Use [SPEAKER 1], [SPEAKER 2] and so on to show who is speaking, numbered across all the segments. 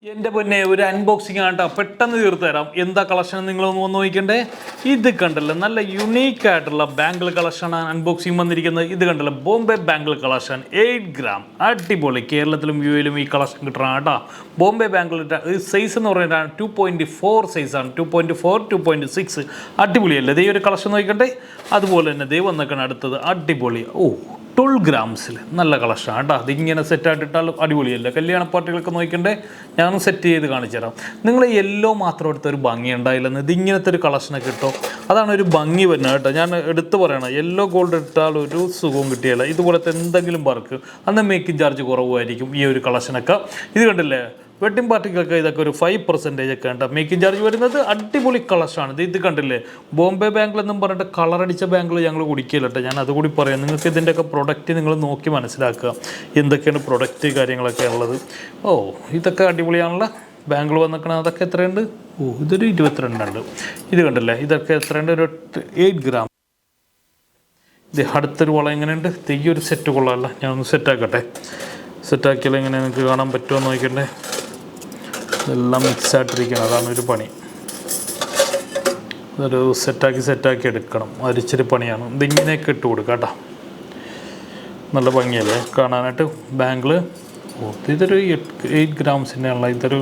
[SPEAKER 1] എൻ്റെ പൊന്നെ ഒരു അൺബോക്സിംഗ് ആട്ടോ പെട്ടെന്ന് തീർത്ത് തരാം. എന്താ കളക്ഷൻ നിങ്ങളൊന്ന് വന്ന് നോക്കണ്ടേ. ഇത് കണ്ടല്ലോ നല്ല യുണീക്ക് ആയിട്ടുള്ള ബാംഗിൾ കളക്ഷനാണ് അൺബോക്സിംഗ് വന്നിരിക്കുന്നത്. ഇത് കണ്ടല്ലോ ബോംബെ ബാംഗിൾ കളക്ഷൻ 8 ഗ്രാം അടിപൊളി. കേരളത്തിലും യു എയിലും ഈ കളക്ഷൻ കിട്ടണം കേട്ടോ. ബോംബെ ബാംഗിൾ സൈസ് എന്ന് പറയുന്നത് 2.4 സൈസാണ്. 2.4 2.6 അടിപൊളിയല്ലേ. ദേ ഒരു കളക്ഷൻ നോക്കണ്ടേ. അതുപോലെ തന്നെ ദേ വന്നേക്കണം അടുത്തത് അടിപൊളി. 12 ഗ്രാംസിൽ നല്ല കളക്ഷൻ കേട്ടോ. അതിങ്ങനെ സെറ്റായിട്ടിട്ടാൽ അടിപൊളിയല്ലേ. കല്യാണ പാർട്ടികളൊക്കെ നോക്കണ്ടേ. ഞാനൊന്ന് സെറ്റ് ചെയ്ത് കാണിച്ചു തരാം. നിങ്ങൾ യെല്ലോ മാത്രം എടുത്തൊരു ഭംഗി ഉണ്ടായില്ലെന്ന് ഇതിങ്ങനത്തെ ഒരു കളക്ഷനൊക്കെ കിട്ടും. അതാണ് ഒരു ഭംഗി വരുന്നത് കേട്ടോ. ഞാൻ എടുത്ത് പറയണം, യെല്ലോ ഗോൾഡ് ഇട്ടാൽ ഒരു സുഖവും കിട്ടിയല്ല. ഇതുപോലത്തെ എന്തെങ്കിലും വർക്ക് അന്ന് മേക്കിംഗ് ചാർജ് കുറവായിരിക്കും ഈ ഒരു കളക്ഷനൊക്കെ. ഇത് കണ്ടില്ലേ, വെഡിങ് പാർട്ടിക്കൊക്കെ ഇതൊക്കെ ഒരു 5% ഒക്കെ ഉണ്ട് മേക്കിംഗ് ചാർജ് വരുന്നത്. അടിപൊളി കളക്ഷനാണ്. ഇത് കണ്ടില്ലേ, ബോംബെ ബാംഗിൾ എന്നും പറഞ്ഞിട്ട് കളറടിച്ച ബാംഗിൾ ഞങ്ങൾ കുടിക്കില്ലട്ടെ. ഞാൻ അതുകൂടി പറയാം. നിങ്ങൾക്ക് ഇതിൻ്റെയൊക്കെ പ്രൊഡക്റ്റ് നിങ്ങൾ നോക്കി മനസ്സിലാക്കുക എന്തൊക്കെയാണ് പ്രൊഡക്റ്റ് കാര്യങ്ങളൊക്കെ ഉള്ളത്. ഇതൊക്കെ അടിപൊളിയാണല്ലോ. ബാംഗിൾ വന്നിക്കണം. അതൊക്കെ എത്രയുണ്ട്? ഇതൊരു 22 ഉണ്ട്. ഇത് കണ്ടില്ലേ, ഇതൊക്കെ എത്രയുണ്ട്? ഒരു 8 ഗ്രാം. ഇത് അടുത്തൊരു വളം എങ്ങനെയുണ്ട്? ഈ ഒരു സെറ്റ് കൊള്ളാമല്ല. ഞാനൊന്ന് സെറ്റാക്കട്ടെ. സെറ്റാക്കിയാൽ എങ്ങനെ നിങ്ങൾക്ക് കാണാൻ പറ്റുമോ നോക്കണ്ടേ. ഇതെല്ലാം മിക്സായിട്ടിരിക്കണം, അതാണ് ഒരു പണി. അതൊരു സെറ്റാക്കി എടുക്കണം. അരിച്ചൊരു പണിയാണ്. ഇതിങ്ങനെയൊക്കെ ഇട്ട് കൊടുക്കാം കേട്ടോ. നല്ല ഭംഗിയല്ലേ കാണാനായിട്ട് ബാംഗിൾ. ഇതൊരു 8 ഗ്രാംസിൻ്റെ ഉള്ള ഇതൊരു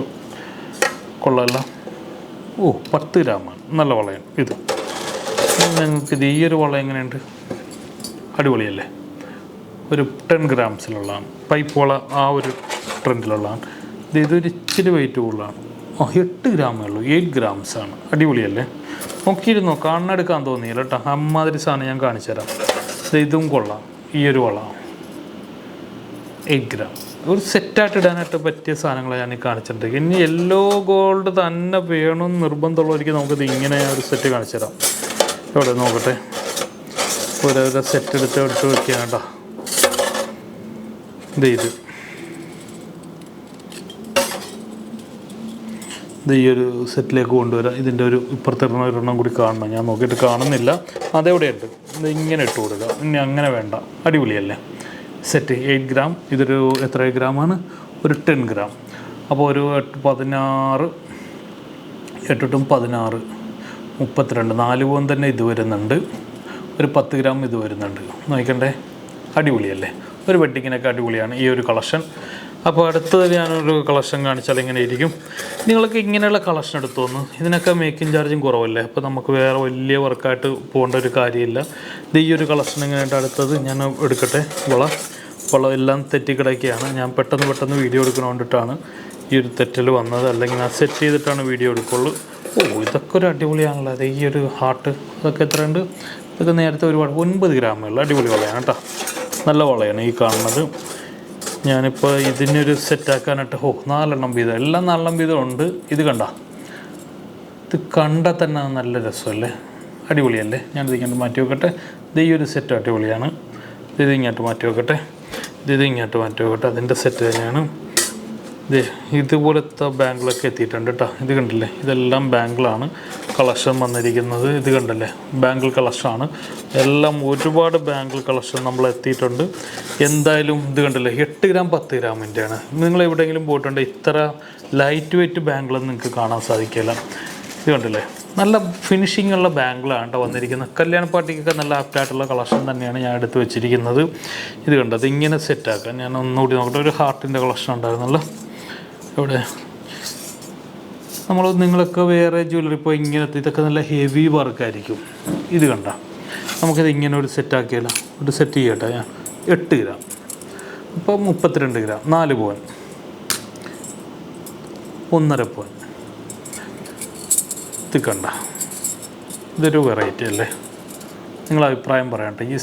[SPEAKER 1] കൊള്ളാമല്ല. 10 ഗ്രാമാണ്. നല്ല വളയാണ് ഇത്. ഞങ്ങൾക്ക് ഈ ഒരു വളം എങ്ങനെയുണ്ട്? അടിപൊളിയല്ലേ. ഒരു 10 ഗ്രാംസിലുള്ളതാണ്. പൈപ്പ് വള ആ ഒരു ട്രെൻഡിലുള്ളതാണ്. ഇതൊരു ഇച്ചിരി വെയിറ്റ് കൂടുതലാണ്. 8 ഗ്രാമേ ഉള്ളൂ. 8 ഗ്രാംസാണ്. അടിപൊളിയല്ലേ. നോക്കിയിരുന്നോ, കണ്ണെടുക്കാൻ തോന്നിയില്ല കേട്ടോ. അമ്മാതിരി സാധനം ഞാൻ കാണിച്ചു തരാം. ഇതും കൊള്ളാം. ഈ ഒരു വളമാണ് 8 ഗ്രാം. ഒരു സെറ്റായിട്ട് ഇടാനായിട്ട് പറ്റിയ സാധനങ്ങളാണ് ഞാൻ കാണിച്ചിട്ടുണ്ട്. ഇനി യെല്ലോ ഗോൾഡ് തന്നെ വേണമെന്ന് നിർബന്ധമുള്ളവർക്ക് നമുക്കിത് ഇങ്ങനെ ഒരു സെറ്റ് കാണിച്ചു തരാം. ഇവിടെ നോക്കട്ടെ. ഓരോരോ സെറ്റ് എടുത്ത് വയ്ക്കുക കേട്ടോ. ഇത് ഈ ഒരു സെറ്റിലേക്ക് കൊണ്ടുവരാം. ഇതിൻ്റെ ഒരു ഇപ്പുറത്തിരുന്ന ഒരെണ്ണം കൂടി കാണണം. ഞാൻ നോക്കിയിട്ട് കാണുന്നില്ല. അതെവിടെയുണ്ട്. ഇത് ഇങ്ങനെ ഇട്ട് കൊടുക്കുക. ഇനി അങ്ങനെ വേണ്ട. അടിപൊളിയല്ലേ സെറ്റ്. 8 ഗ്രാം. ഇതൊരു എത്ര ഗ്രാമാണ്? ഒരു 10 ഗ്രാം. അപ്പോൾ ഒരു 16 8 16 32 4 പോം തന്നെ ഇത് വരുന്നുണ്ട്. ഒരു 10 ഗ്രാം ഇത് വരുന്നുണ്ട്. നോക്കണ്ടേ. അടിപൊളിയല്ലേ. ഒരു വെഡ്ഡിങ്ങിനൊക്കെ അടിപൊളിയാണ് ഈ ഒരു കളക്ഷൻ. അപ്പോൾ അടുത്തത് ഞാനൊരു കളക്ഷൻ കാണിച്ചാൽ എങ്ങനെ ഇരിക്കും. നിങ്ങൾക്ക് ഇങ്ങനെയുള്ള കളക്ഷൻ എടുത്തു തോന്നുന്നു. ഇതിനൊക്കെ മേക്കിംഗ് ചാർജും കുറവല്ലേ. അപ്പോൾ നമുക്ക് വേറെ വലിയ വർക്കായിട്ട് പോകേണ്ട ഒരു കാര്യമില്ല. ഇത് ഈ ഒരു കളക്ഷൻ എങ്ങനെയായിട്ട് അടുത്തത് ഞാൻ എടുക്കട്ടെ. വളം എല്ലാം തെറ്റിക്കിടക്കുകയാണ്. ഞാൻ പെട്ടെന്ന് വീഡിയോ എടുക്കണോണ്ടിട്ടാണ് ഈ ഒരു തെറ്റൽ വന്നത്. അല്ലെങ്കിൽ ഞാൻ സെറ്റ് ചെയ്തിട്ടാണ് വീഡിയോ എടുക്കുള്ളൂ. ഇതൊക്കെ ഒരു അടിപൊളിയാണല്ലോ. അത് ഈ ഒരു ഹാർട്ട് ഇതൊക്കെ എത്രയുണ്ട്? ഇതൊക്കെ നേരത്തെ ഒരുപാട് 9 ഗ്രാമുള്ള അടിപൊളി വളയാണ് കേട്ടോ. നല്ല വളയാണ് ഈ കാണുന്നത്. ഞാനിപ്പോൾ ഇതിനൊരു സെറ്റാക്കാനായിട്ട് 4 വീതം, എല്ലാം 4 വീതം ഉണ്ട്. ഇത് കണ്ട, ഇത് കണ്ടാൽ തന്നെ നല്ല രസമല്ലേ. അടിപൊളിയല്ലേ. ഞാനിത് ഇങ്ങോട്ട് മാറ്റി വെക്കട്ടെ. ഇത് ഈ ഒരു സെറ്റ് അടിപൊളിയാണ്. ഇത് ഇങ്ങോട്ട് മാറ്റി വെക്കട്ടെ. ഇത് ഇങ്ങോട്ട് മാറ്റി വെക്കട്ടെ. അതിൻ്റെ സെറ്റ് തന്നെയാണ്. ഇതുപോലത്തെ ബാംഗിളൊക്കെ എത്തിയിട്ടുണ്ട് കേട്ടോ. ഇത് കണ്ടില്ലേ, ഇതെല്ലാം ബാംഗിളാണ് കളക്ഷൻ വന്നിരിക്കുന്നത്. ഇത് കണ്ടല്ലേ, ബാംഗിൾ കളക്ഷനാണ് എല്ലാം. ഒരുപാട് ബാംഗിൾ കളക്ഷൻ നമ്മൾ എത്തിയിട്ടുണ്ട്. എന്തായാലും ഇത് കണ്ടില്ലേ, 8 ഗ്രാം 10 ഗ്രാമിൻ്റെയാണ്. നിങ്ങൾ എവിടെയെങ്കിലും പോയിട്ടുണ്ട് ഇത്ര ലൈറ്റ് വെയ്റ്റ് ബാംഗിളൊന്നും നിങ്ങൾക്ക് കാണാൻ സാധിക്കില്ല. ഇത് കണ്ടില്ലേ, നല്ല ഫിനിഷിംഗ് ഉള്ള ബാംഗിളാണ് കേട്ടോ വന്നിരിക്കുന്നത്. കല്യാണ പാർട്ടിക്കൊക്കെ നല്ല ആപ്റ്റായിട്ടുള്ള കളക്ഷൻ തന്നെയാണ് ഞാൻ എടുത്ത് വെച്ചിരിക്കുന്നത്. ഇത് കണ്ടത് ഇങ്ങനെ സെറ്റാക്കാം. ഞാൻ ഒന്നുകൂടി നോക്കട്ടെ. ഒരു ഹാർട്ടിൻ്റെ കളക്ഷൻ ഉണ്ടായിരുന്നല്ലോ. ഇവിടെ നിങ്ങളൊക്കെ വേറെ ജ്വല്ലറി പോയി ഇങ്ങനത്തെ ഇതൊക്കെ നല്ല ഹെവി വർക്കായിരിക്കും. ഇത് കണ്ട, നമുക്കിത് ഇങ്ങനെ ഒരു സെറ്റാക്കിയാലോ. ഒരു സെറ്റ് ചെയ്യട്ടെ ഞാൻ. 8 ഗ്രാം. ഇപ്പോൾ 32 ഗ്രാം. 4 പോയിൻ 1.5 പോയിൻ. ഇത് കണ്ട, ഇതൊരു വെറൈറ്റി അല്ലേ. നിങ്ങൾ അഭിപ്രായം പറയട്ടെ. ഈ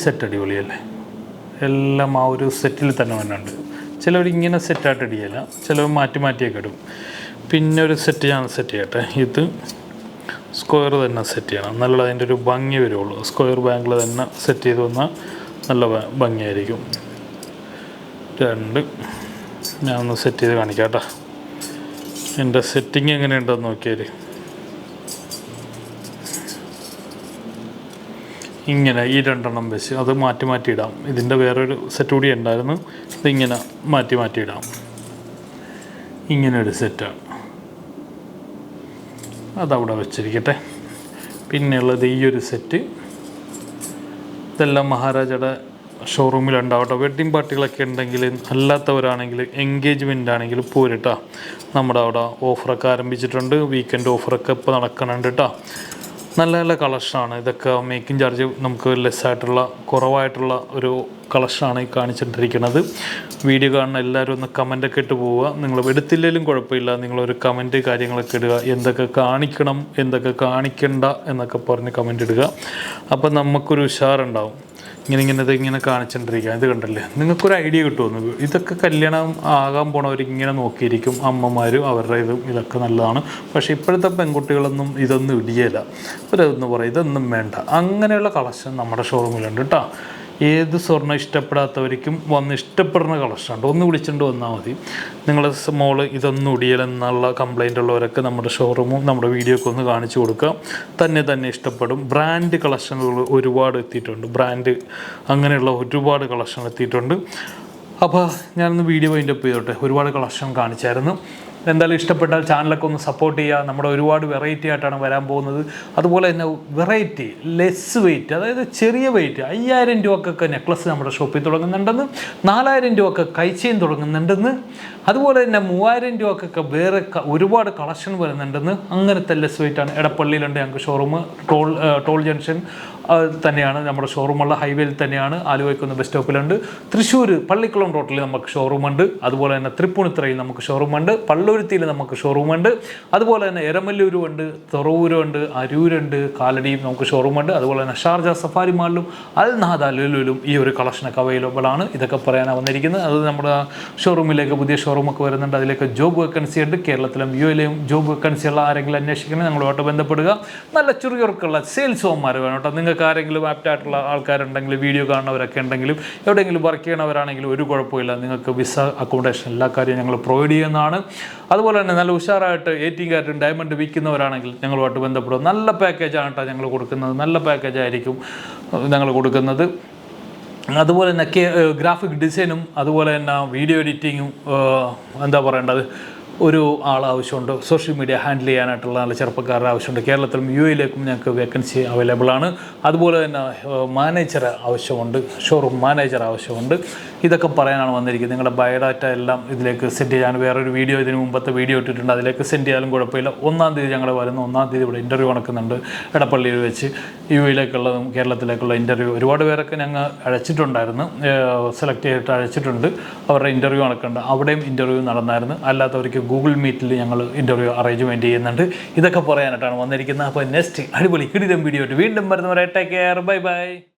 [SPEAKER 1] സെറ്റ് അടിപൊളിയല്ലേ. എല്ലാം ആ ഒരു സെറ്റിൽ തന്നെ വന്നുണ്ട്. ചിലവർ ഇങ്ങനെ സെറ്റായിട്ട് ഇടിയില്ല, ചിലവർ മാറ്റിയൊക്കെ ഇടും. പിന്നെ ഒരു സെറ്റ് ഞാൻ സെറ്റ് ചെയ്യട്ടെ. ഇത് സ്ക്വയർ തന്നെ സെറ്റ് ചെയ്യണം. നല്ല അതിൻ്റെ ഒരു ഭംഗി വരുള്ളൂ. സ്ക്വയർ ബാംഗിൾ തന്നെ സെറ്റ് ചെയ്ത് വന്നാൽ നല്ല ഭംഗിയായിരിക്കും. 2 ഞാനൊന്ന് സെറ്റ് ചെയ്ത് കാണിക്കാം കേട്ടോ. എൻ്റെ സെറ്റിങ് എങ്ങനെയുണ്ടെന്ന് നോക്കിയാൽ ഇങ്ങനെ ഈ 2 വെച്ച് അത് മാറ്റി ഇടാം. ഇതിൻ്റെ വേറൊരു സെറ്റ് കൂടി ഉണ്ടായിരുന്നു. ഇതിങ്ങനെ മാറ്റി ഇടാം. ഇങ്ങനൊരു സെറ്റാണ്, അതവിടെ വെച്ചിരിക്കട്ടെ. പിന്നെയുള്ളത് ഈ ഒരു സെറ്റ്, ഇതെല്ലാം മഹാരാജയുടെ ഷോറൂമിലുണ്ടാവട്ടെ. വെഡ്ഡിങ് പാർട്ടികളൊക്കെ ഉണ്ടെങ്കിൽ, അല്ലാത്തവരാണെങ്കിൽ എൻഗേജ്മെൻ്റ് ആണെങ്കിൽ പോരിട്ടാ. നമ്മുടെ അവിടെ ഓഫറൊക്കെ ആരംഭിച്ചിട്ടുണ്ട്, വീക്കെൻഡ് ഓഫറൊക്കെ ഇപ്പോൾ നടക്കുന്നുണ്ട് കേട്ടോ. നല്ല നല്ല കളക്ഷനാണ് ഇതൊക്കെ. മേക്കിംഗ് ചാർജ് നമുക്ക് ലെസ്സായിട്ടുള്ള, കുറവായിട്ടുള്ള ഒരു കളക്ഷനാണ് ഈ കാണിച്ചിട്ടിരിക്കുന്നത്. വീഡിയോ കാണുന്ന എല്ലാവരും ഒന്ന് കമൻറ്റൊക്കെ ഇട്ട് പോവുക. നിങ്ങൾ എടുത്തില്ലെങ്കിലും കുഴപ്പമില്ല, നിങ്ങളൊരു കമൻറ്റ് കാര്യങ്ങളൊക്കെ ഇടുക, എന്തൊക്കെ കാണിക്കണം എന്തൊക്കെ കാണിക്കണ്ട എന്നൊക്കെ പറഞ്ഞ് കമൻറ്റ് ഇടുക. അപ്പോൾ നമുക്കൊരു ഉഷാറുണ്ടാവും. ഇങ്ങനെ കാണിച്ചിട്ടിരിക്കുക. ഇത് കണ്ടല്ലേ, നിങ്ങൾക്കൊരു ഐഡിയ കിട്ടുമെന്ന്. ഇതൊക്കെ കല്യാണം ആകാൻ പോണവർ ഇങ്ങനെ നോക്കിയിരിക്കും, അമ്മമാരും അവരുടെ ഇതൊക്കെ നല്ലതാണ്. പക്ഷേ ഇപ്പോഴത്തെ പെൺകുട്ടികളൊന്നും ഇതൊന്നും ഇടിയല്ല. അവരതൊന്നും പറയും ഇതൊന്നും വേണ്ട. അങ്ങനെയുള്ള കളക്ഷൻ നമ്മുടെ ഷോറൂമിലുണ്ട് കേട്ടോ. ഏത് സ്വർണ്ണം ഇഷ്ടപ്പെടാത്തവർക്കും വന്ന് ഇഷ്ടപ്പെടുന്ന കളക്ഷനുണ്ട്. ഒന്ന് വിളിച്ചുകൊണ്ട് വന്നാൽ മതി. നിങ്ങളുടെ മോള് ഇതൊന്നും ഇടിയലെന്നുള്ള കംപ്ലൈൻ്റ് ഉള്ളവരൊക്കെ നമ്മുടെ ഷോറൂമും നമ്മുടെ വീഡിയോക്ക് ഒന്ന് കാണിച്ചു കൊടുക്കുക. തന്നെ ഇഷ്ടപ്പെടും. ബ്രാൻഡ് കളക്ഷനുകൾ ഒരുപാട് എത്തിയിട്ടുണ്ട്. ബ്രാൻഡ് അങ്ങനെയുള്ള ഒരുപാട് കളക്ഷൻ എത്തിയിട്ടുണ്ട്. അപ്പോൾ ഞാനൊന്ന് വീഡിയോ വൈൻഡപ്പ് ചെയ്തോട്ടെ. ഒരുപാട് കളക്ഷൻ കാണിച്ചായിരുന്നു. എന്തായാലും ഇഷ്ടപ്പെട്ടാൽ ചാനലൊക്കെ ഒന്ന് സപ്പോർട്ട് ചെയ്യുക. നമ്മുടെ ഒരുപാട് വെറൈറ്റി ആയിട്ടാണ് വരാൻ പോകുന്നത്. അതുപോലെ തന്നെ വെറൈറ്റി ലെസ് വെയിറ്റ്, അതായത് ചെറിയ വെയിറ്റ്, 5000 രൂപക്കൊക്കെ നെക്ലസ് നമ്മുടെ ഷോപ്പിൽ തുടങ്ങുന്നുണ്ടെന്ന്, 4000 രൂപയൊക്കെ കൈച്ചെയിൻ തുടങ്ങുന്നുണ്ടെന്ന്, അതുപോലെ തന്നെ 3000 രൂപക്കൊക്കെ വേറെ ഒരുപാട് കളക്ഷൻ വരുന്നുണ്ടെന്ന്. അങ്ങനത്തെ ലെസ് വെയിറ്റാണ്. എടപ്പള്ളിയിലുണ്ട് ഞങ്ങൾക്ക് ഷോറൂം. ടോൾ ജംഗ്ഷൻ തന്നെയാണ് നമ്മുടെ ഷോറൂമുള്ള, ഹൈവേയിൽ തന്നെയാണ്. ആലുവയ്ക്കൊന്ന് ബസ് സ്റ്റോപ്പിലുണ്ട്. തൃശ്ശൂർ പള്ളിക്കുളം റോട്ടിൽ നമുക്ക് ഷോറൂമുണ്ട്. അതുപോലെ തന്നെ തൃപ്പൂണിത്തുറയിൽ നമുക്ക് ഷോറൂമുണ്ട്. പള്ളുരുത്തിയിൽ നമുക്ക് ഷോറൂമുണ്ട്. അതുപോലെ തന്നെ എരമല്ലൂരുമുണ്ട്, തുറവൂരുണ്ട്, അരൂരുണ്ട്, കാലടിയും നമുക്ക് ഷോറൂമുണ്ട്. അതുപോലെ തന്നെ ഷാർജ സഫാരി മാളിലും അൽ നഹദ ലുലുവിലും ഈ ഒരു കളക്ഷനൊക്കെ അവൈലബിൾ ആണ്. ഇതൊക്കെ പറയാനാണ് വന്നിരിക്കുന്നത്. അത് നമ്മുടെ ഷോറൂമിലേക്ക് പുതിയ ഷോറൂമൊക്കെ വരുന്നുണ്ട്. അതിലേക്ക് ജോബ് വേക്കൻസി ഉണ്ട്. കേരളത്തിലും യു എയിലെയും ജോബ് വേക്കൻസിയുള്ള ആരെങ്കിലും അന്വേഷിക്കണം, ഞങ്ങളുമായിട്ട് ബന്ധപ്പെടുക. നല്ല ചുരുക്കമുള്ള സെയിൽസ് ഹോംമാർ വേണം കേട്ടോ. നിങ്ങൾക്ക് ആരെങ്കിലും ആപ്റ്റായിട്ടുള്ള ആൾക്കാരുണ്ടെങ്കിൽ, വീഡിയോ കാണുന്നവരൊക്കെ ഉണ്ടെങ്കിലും, എവിടെയെങ്കിലും വർക്ക് ചെയ്യണവരാണെങ്കിലും ഒരു കുഴപ്പമില്ല. നിങ്ങൾക്ക് വിസ, അക്കോമഡേഷൻ എല്ലാ കാര്യവും ഞങ്ങൾ പ്രൊവൈഡ് ചെയ്യുന്നതാണ്. അതുപോലെ തന്നെ നല്ല ഉഷാറായിട്ട് 18 കാരറ്റും ഡയമണ്ട് വിൽക്കുന്നവരാണെങ്കിൽ ഞങ്ങളുമായിട്ട് ബന്ധപ്പെടും. നല്ല പാക്കേജാണ് കേട്ടോ ഞങ്ങൾ കൊടുക്കുന്നത്. നല്ല പാക്കേജായിരിക്കും ഞങ്ങൾ കൊടുക്കുന്നത്. അതുപോലെ തന്നെ ഗ്രാഫിക് ഡിസൈനും അതുപോലെ തന്നെ വീഡിയോ എഡിറ്റിങ്ങും എന്താ പറയേണ്ടത്, ഒരു ആൾ ആവശ്യമുണ്ട്. സോഷ്യൽ മീഡിയ ഹാൻഡിൽ ചെയ്യാനായിട്ടുള്ള നല്ല ചെറുപ്പക്കാരുടെ ആവശ്യമുണ്ട്. കേരളത്തിലും യു എയിലേക്കും ഞങ്ങൾക്ക് വേക്കൻസി അവൈലബിൾ ആണ്. അതുപോലെ തന്നെ മാനേജർ ആവശ്യമുണ്ട്, ഷോറൂം മാനേജർ ആവശ്യമുണ്ട്. ഇതൊക്കെ പറയാനാണ് വന്നിരിക്കുന്നത്. നിങ്ങളുടെ ബയോഡാറ്റ എല്ലാം ഇതിലേക്ക് സെൻഡ് ചെയ്യാൻ വേറൊരു വീഡിയോ ഇതിന് മുമ്പത്തെ വീഡിയോ ഇട്ടിട്ടുണ്ട്. അതിലേക്ക് സെൻഡ് ചെയ്യാനും കുഴപ്പമില്ല. 1-ാം തീയതി ഞങ്ങൾ വരുന്ന 1-ാം തീയതി ഇവിടെ ഇൻ്റർവ്യൂ നടക്കുന്നുണ്ട്. എടപ്പള്ളിയിൽ വെച്ച് യു എയിലേക്കുള്ളതും കേരളത്തിലേക്കുള്ള ഇൻ്റർവ്യൂ ഒരുപാട് പേരൊക്കെ ഞങ്ങൾ അയച്ചിട്ടുണ്ടായിരുന്നു, സെലക്ട് ചെയ്തിട്ട് അയച്ചിട്ടുണ്ട്. അവരുടെ ഇൻ്റർവ്യൂ നടക്കുന്നുണ്ട്. അവിടെയും ഇൻ്റർവ്യൂ നടന്നായിരുന്നു. അല്ലാത്തവർക്ക് ഗൂഗിൾ മീറ്റിൽ ഞങ്ങൾ ഇൻ്റർവ്യൂ അറേഞ്ച്മെൻറ്റ് ചെയ്യുന്നുണ്ട്. ഇതൊക്കെ പറയാനായിട്ടാണ് വന്നിരിക്കുന്നത്. അപ്പോൾ നെക്സ്റ്റ് അടിപൊളി കിടിലം വീഡിയോ ആയിട്ട് വീണ്ടും വരുന്നവരെ ടേക്ക് കെയർ, ബൈ ബൈ.